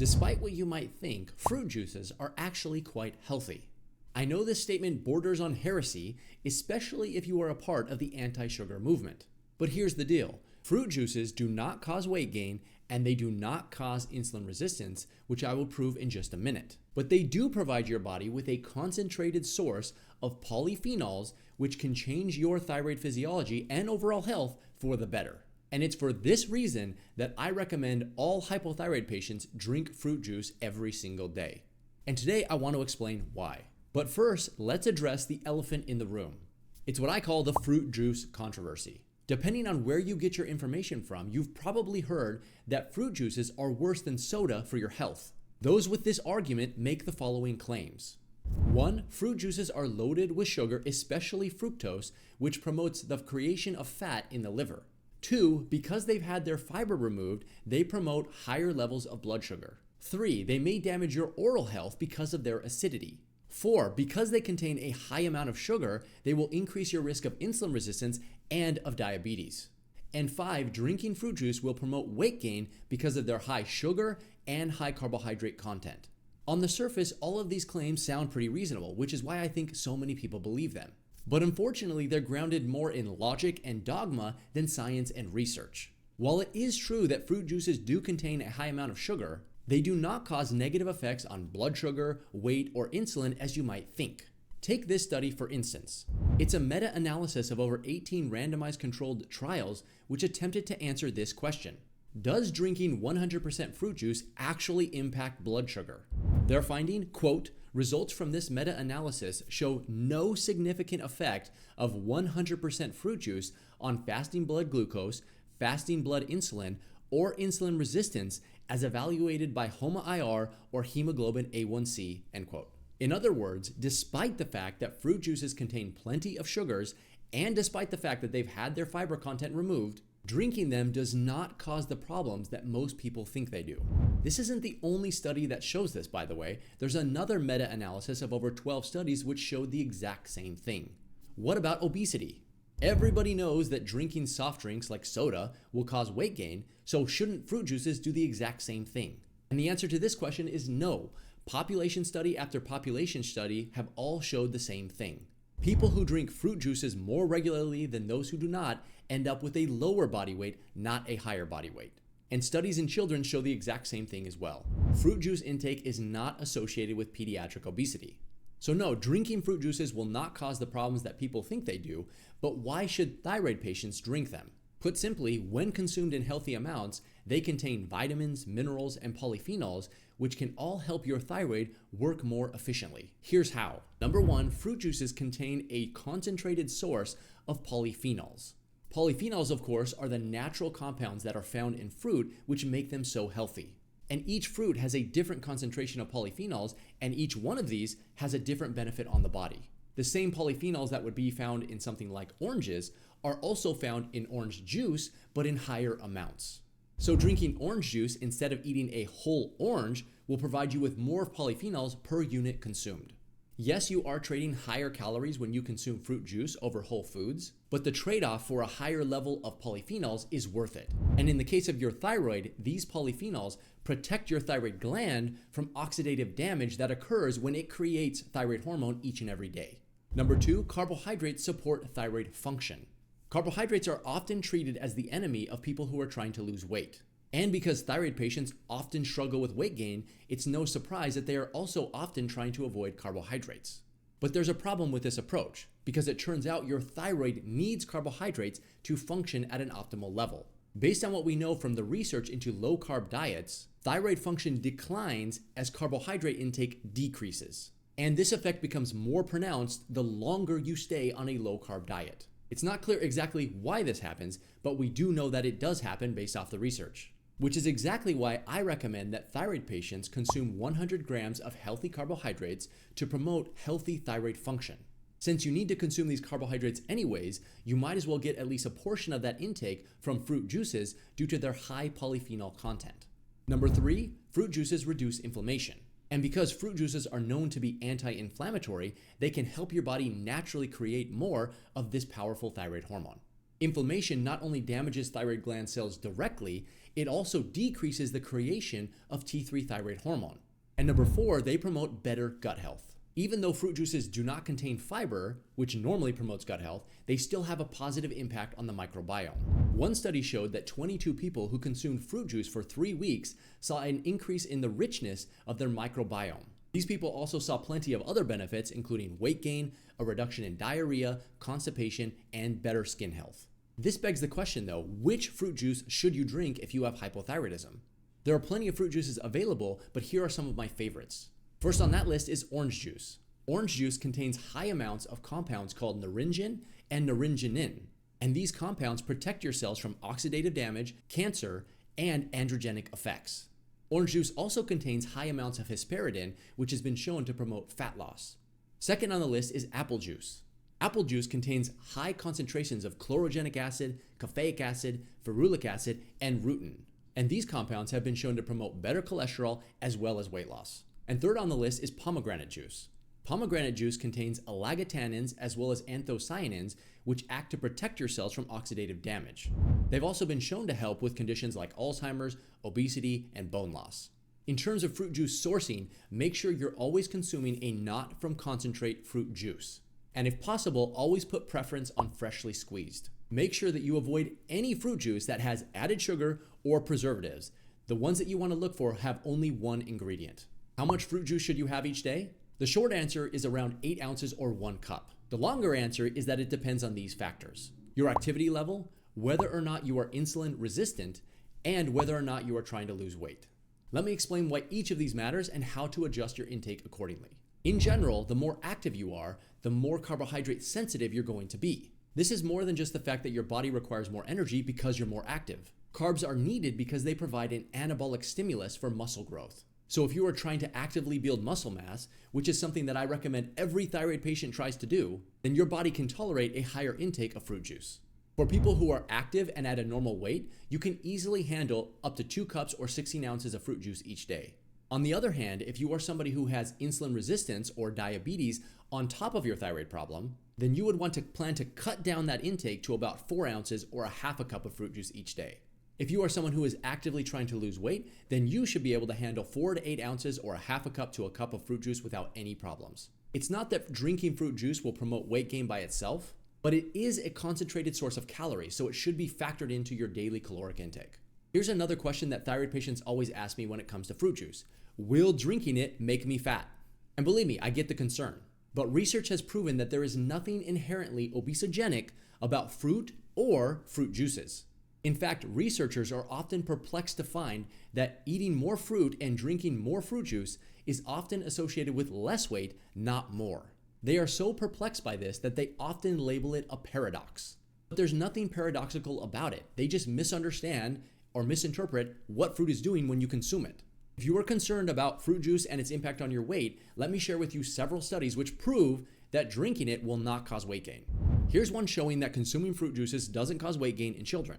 Despite what you might think, fruit juices are actually quite healthy. I know this statement borders on heresy, especially if you are a part of the anti-sugar movement. But here's the deal. Fruit juices do not cause weight gain and they do not cause insulin resistance, which I will prove in just a minute. But they do provide your body with a concentrated source of polyphenols, which can change your thyroid physiology and overall health for the better. And it's for this reason that I recommend all hypothyroid patients drink fruit juice every single day. And today I want to explain why. But first, let's address the elephant in the room. It's what I call the fruit juice controversy. Depending on where you get your information from, you've probably heard that fruit juices are worse than soda for your health. Those with this argument make the following claims. 1. Fruit juices are loaded with sugar, especially fructose, which promotes the creation of fat in the liver. 2. Because they've had their fiber removed, they promote higher levels of blood sugar. 3. They may damage your oral health because of their acidity. 4. Because they contain a high amount of sugar, they will increase your risk of insulin resistance and of diabetes. And 5. Drinking fruit juice will promote weight gain because of their high sugar and high carbohydrate content. On the surface, all of these claims sound pretty reasonable, which is why I think so many people believe them. But unfortunately, they're grounded more in logic and dogma than science and research. While it is true that fruit juices do contain a high amount of sugar, they do not cause negative effects on blood sugar, weight, or insulin as you might think. Take this study for instance. It's a meta-analysis of over 18 randomized controlled trials which attempted to answer this question. Does drinking 100% fruit juice actually impact blood sugar? Their finding, quote, results from this meta-analysis show no significant effect of 100% fruit juice on fasting blood glucose, fasting blood insulin, or insulin resistance as evaluated by HOMA-IR or hemoglobin A1C, end quote. In other words, despite the fact that fruit juices contain plenty of sugars, and despite the fact that they've had their fiber content removed, drinking them does not cause the problems that most people think they do. This isn't the only study that shows this, by the way. There's another meta-analysis of over 12 studies which showed the exact same thing. What about obesity? Everybody knows that drinking soft drinks like soda will cause weight gain, so shouldn't fruit juices do the exact same thing? And the answer to this question is no. Population study after population study have all showed the same thing. People who drink fruit juices more regularly than those who do not end up with a lower body weight, not a higher body weight. And studies in children show the exact same thing as well. Fruit juice intake is not associated with pediatric obesity. So no, drinking fruit juices will not cause the problems that people think they do, but why should thyroid patients drink them? Put simply, when consumed in healthy amounts, they contain vitamins, minerals, and polyphenols, which can all help your thyroid work more efficiently. Here's how. Number 1, fruit juices contain a concentrated source of polyphenols. Polyphenols, of course, are the natural compounds that are found in fruit, which make them so healthy. And each fruit has a different concentration of polyphenols, and each one of these has a different benefit on the body. The same polyphenols that would be found in something like oranges are also found in orange juice, but in higher amounts. So drinking orange juice instead of eating a whole orange will provide you with more polyphenols per unit consumed. Yes, you are trading higher calories when you consume fruit juice over whole foods, but the trade-off for a higher level of polyphenols is worth it. And in the case of your thyroid, these polyphenols protect your thyroid gland from oxidative damage that occurs when it creates thyroid hormone each and every day. Number 2, carbohydrates support thyroid function. Carbohydrates are often treated as the enemy of people who are trying to lose weight. And because thyroid patients often struggle with weight gain, it's no surprise that they are also often trying to avoid carbohydrates. But there's a problem with this approach, because it turns out your thyroid needs carbohydrates to function at an optimal level. Based on what we know from the research into low-carb diets, thyroid function declines as carbohydrate intake decreases. And this effect becomes more pronounced the longer you stay on a low-carb diet. It's not clear exactly why this happens, but we do know that it does happen based off the research. Which is exactly why I recommend that thyroid patients consume 100 grams of healthy carbohydrates to promote healthy thyroid function. Since you need to consume these carbohydrates anyways, you might as well get at least a portion of that intake from fruit juices due to their high polyphenol content. Number 3, fruit juices reduce inflammation. And because fruit juices are known to be anti-inflammatory, they can help your body naturally create more of this powerful thyroid hormone. Inflammation not only damages thyroid gland cells directly, it also decreases the creation of T3 thyroid hormone. And number 4, they promote better gut health. Even though fruit juices do not contain fiber, which normally promotes gut health, they still have a positive impact on the microbiome. One study showed that 22 people who consumed fruit juice for 3 weeks saw an increase in the richness of their microbiome. These people also saw plenty of other benefits, including weight gain, a reduction in diarrhea, constipation, and better skin health. This begs the question though, which fruit juice should you drink if you have hypothyroidism? There are plenty of fruit juices available, but here are some of my favorites. First on that list is orange juice. Orange juice contains high amounts of compounds called naringin and naringenin, and these compounds protect your cells from oxidative damage, cancer, and androgenic effects. Orange juice also contains high amounts of hesperidin, which has been shown to promote fat loss. Second on the list is apple juice. Apple juice contains high concentrations of chlorogenic acid, caffeic acid, ferulic acid, and rutin, and these compounds have been shown to promote better cholesterol as well as weight loss. And third on the list is pomegranate juice. Pomegranate juice contains alagitannins as well as anthocyanins, which act to protect your cells from oxidative damage. They've also been shown to help with conditions like Alzheimer's, obesity, and bone loss. In terms of fruit juice sourcing, make sure you're always consuming a not from concentrate fruit juice. And if possible, always put preference on freshly squeezed. Make sure that you avoid any fruit juice that has added sugar or preservatives. The ones that you want to look for have only one ingredient. How much fruit juice should you have each day? The short answer is around 8 ounces or 1 cup. The longer answer is that it depends on these factors: your activity level, whether or not you are insulin resistant, and whether or not you are trying to lose weight. Let me explain why each of these matters and how to adjust your intake accordingly. In general, the more active you are, the more carbohydrate sensitive you're going to be. This is more than just the fact that your body requires more energy because you're more active. Carbs are needed because they provide an anabolic stimulus for muscle growth. So if you are trying to actively build muscle mass, which is something that I recommend every thyroid patient tries to do, then your body can tolerate a higher intake of fruit juice. For people who are active and at a normal weight, you can easily handle up to 2 cups or 16 ounces of fruit juice each day. On the other hand, if you are somebody who has insulin resistance or diabetes on top of your thyroid problem, then you would want to plan to cut down that intake to about 4 ounces or a half a cup of fruit juice each day. If you are someone who is actively trying to lose weight, then you should be able to handle 4 to 8 ounces or a half a cup to a cup of fruit juice without any problems. It's not that drinking fruit juice will promote weight gain by itself, but it is a concentrated source of calories, so it should be factored into your daily caloric intake. Here's another question that thyroid patients always ask me when it comes to fruit juice. Will drinking it make me fat? And believe me, I get the concern. But research has proven that there is nothing inherently obesogenic about fruit or fruit juices. In fact, researchers are often perplexed to find that eating more fruit and drinking more fruit juice is often associated with less weight, not more. They are so perplexed by this that they often label it a paradox. But there's nothing paradoxical about it. They just misunderstand or misinterpret what fruit is doing when you consume it. If you are concerned about fruit juice and its impact on your weight, let me share with you several studies which prove that drinking it will not cause weight gain. Here's one showing that consuming fruit juices doesn't cause weight gain in children.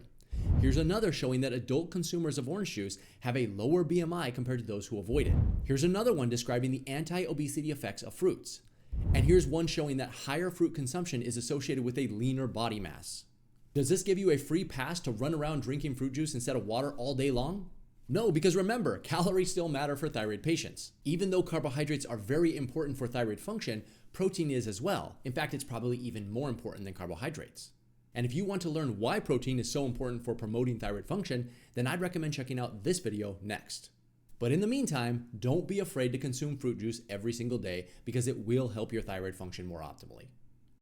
Here's another showing that adult consumers of orange juice have a lower BMI compared to those who avoid it. Here's another one describing the anti-obesity effects of fruits. And here's one showing that higher fruit consumption is associated with a leaner body mass. Does this give you a free pass to run around drinking fruit juice instead of water all day long? No, because remember, calories still matter for thyroid patients. Even though carbohydrates are very important for thyroid function, protein is as well. In fact, it's probably even more important than carbohydrates. And if you want to learn why protein is so important for promoting thyroid function, then I'd recommend checking out this video next. But in the meantime, don't be afraid to consume fruit juice every single day because it will help your thyroid function more optimally.